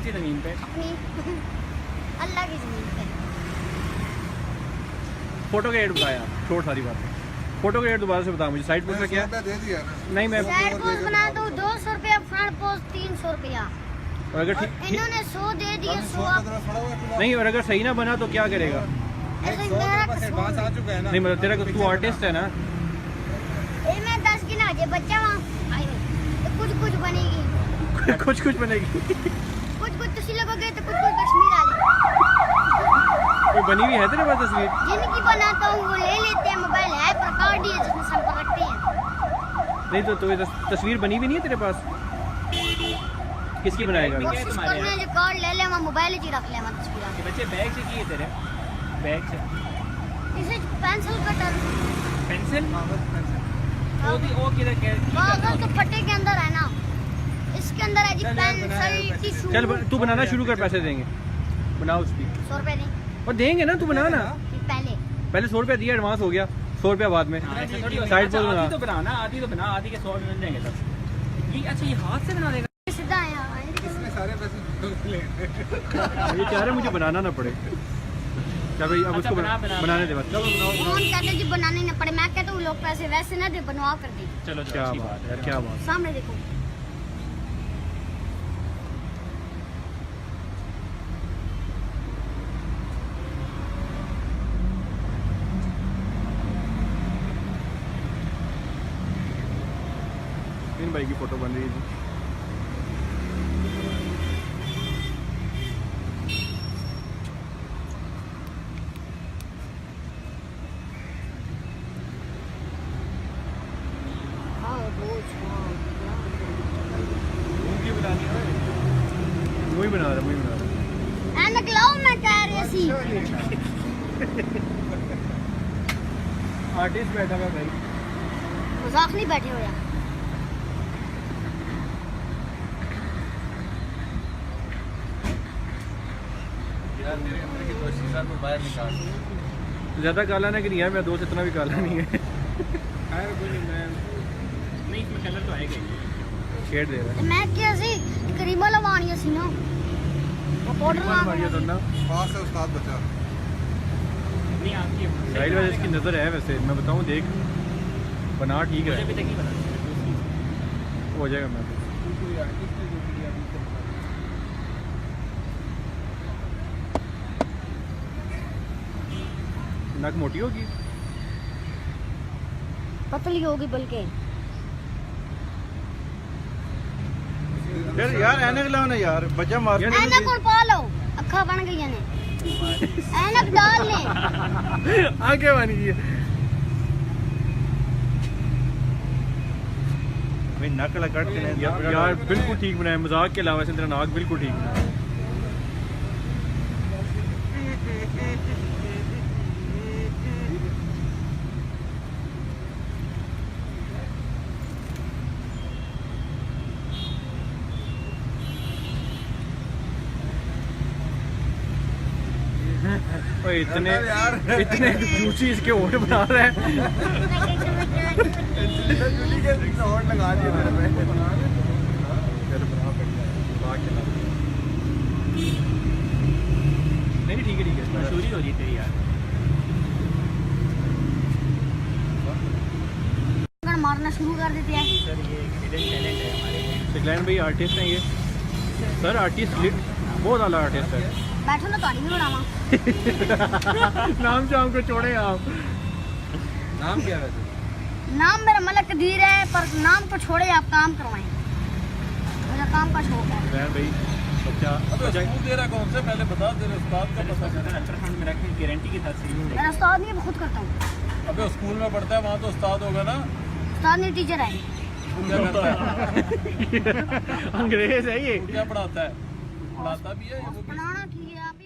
सी ज़मीन पे? अपनी अल्लाह की ज़मीन पे। फोटो का रेट बताया, छोड़ सारी बातें। फोटो का रेट दोबारा से बता मुझे। साइड पोस्ट का क्या है? दे दिया ना। नहीं मैं साइड पोस्ट बना तो 200 रुपया, फ्रंट पोस्ट 300 रुपया। और अगर और ठीक इन्होंने 100 दे दिए, 100 आप नहीं, और अगर सही ना बना तो क्या करेगा? ऐसे मेरा कसूर आ चुका है ना। नहीं मतलब तेरा तू आर्टिस्ट है ना। ए मैं 10 की ना जे बच्चा वहां आई नहीं तो कुछ बनेगी, कुछ बनेगी। कुछ तुसी लगोगे तो कुछ कश्मीर आ जाए। कोई बनी हुई है तेरे पास तस्वीर? जिनकी बनाता हूँ वो ले लेते हैं, मोबाइल है पर कार्ड ही है जिसमें सब पकड़ते हैं। नहीं तो तस्वीर बनी भी नहीं है तेरे पास? किसकी बनाएगा? कोशिश करने जो कार्ड ले ले वहाँ मोबाइल ही रख ले वहाँ तस्वीर। ये बच्चे बैग से किए तेरे? बैग से इसे पेंसिल कटर पेंसिल? वो किधर कागज तो फटे के अंदर है ना, इसके अंदर है जी पेंसिल टिश्यू। चल तू बनाना शुरू कर, पैसे देंगे। बनाओ उसकी 100 रुपए दें और देंगे ना, तू बनाना। पहले 100 रुपया दिया एडवांस हो गया, 100 रुपया बाद में। साइड पर बना। तो बनाना, आधी तो बना, आधी के 100 मिल जाएंगे तब। ये अच्छा ये हाथ से बना देगा? सीधा आया इसमें सारे पैसे ले। ये चाह रहे मुझे बनाना ना पड़े। क्या भाई अब अच्छा, उसको बनाने दे बस। कौन कहते जी बनाने न पड़े, मैं कहता हूँ लोग पैसे वैसे ना दे, बनवा कर दे। चलो क्या अच्छी बात बात है, क्या बात। सामने देखो इन भाई की फोटो बन रही है। वही बना रहा। ऐनक लाओ, मैं कह रही सी आर्टिस्ट बैठा हुआ भाई। मजाक नहीं बैठे हो यार। यार मेरे अंदर की तो शीशा को बाहर निकाल। ज़्यादा काला ना कि नहीं है, मैं दोस्त इतना भी काला नहीं है। खैर कोई नहीं, मैं नहीं इसमें कलर तो आएगा ही। शेड दे रहा है। मैं क्या सी करीमा लवानी सी ना, वो पाउडर मारिया तो ना पास है उस्ताद बचा। नहीं आपकी साइड वाले इसकी नज़र है वैसे, मैं बताऊँ देख बना ठीक मुझे है, अभी तक नहीं बना। हो जाएगा। मैं नाक मोटी होगी, पतली होगी बल्कि। यार ऐनक लाओ ना यार, बच्चा मार। ऐनक और पा लो, अखा बन गई ने। ऐनक डाल ले। आगे बन गई है। भाई नकल कट के यार बिल्कुल ठीक बनाया, मजाक के अलावा से तेरा नाक बिल्कुल ठीक बनाया। ओए इतने जूसी इसके होठ बना रहा है। और लगा दिए मेरे पे। नहीं ठीक है मशहूरी हो रही है तेरी यार। मारना शुरू कर देते हैं। सर ये हिडन टैलेंट है हमारे में। सिकलैन भाई आर्टिस्ट हैं ये सर, आर्टिस्ट बहुत आला आर्टिस्ट है। बैठो ना, ताड़ी में उड़ावा। नाम से हमको छोड़े आप। नाम क्या है? नाम मेरा मलक कदीर है, पर नाम को छोड़े आप काम करवाएं, मेरा काम का शौक है। सिकलैन भाई बच्चा स्कूल दे रहा कौन से पहले बता, तेरे उस्ताद का पता है। अल्ट्रासाउंड में रखने की गारंटी के साथ सही मेरा उस्ताद नहीं, खुद करता हूँ। अबे स्कूल में पढ़ता है, वहाँ तो उस्ताद होगा ना। उस्ताद नहीं, टीचर है। तू क्या करता है? अंग्रेज है ये। तू क्या पढ़ाता है? पढ़ाता भी है या वो भी? पढ़ाना की है आप ही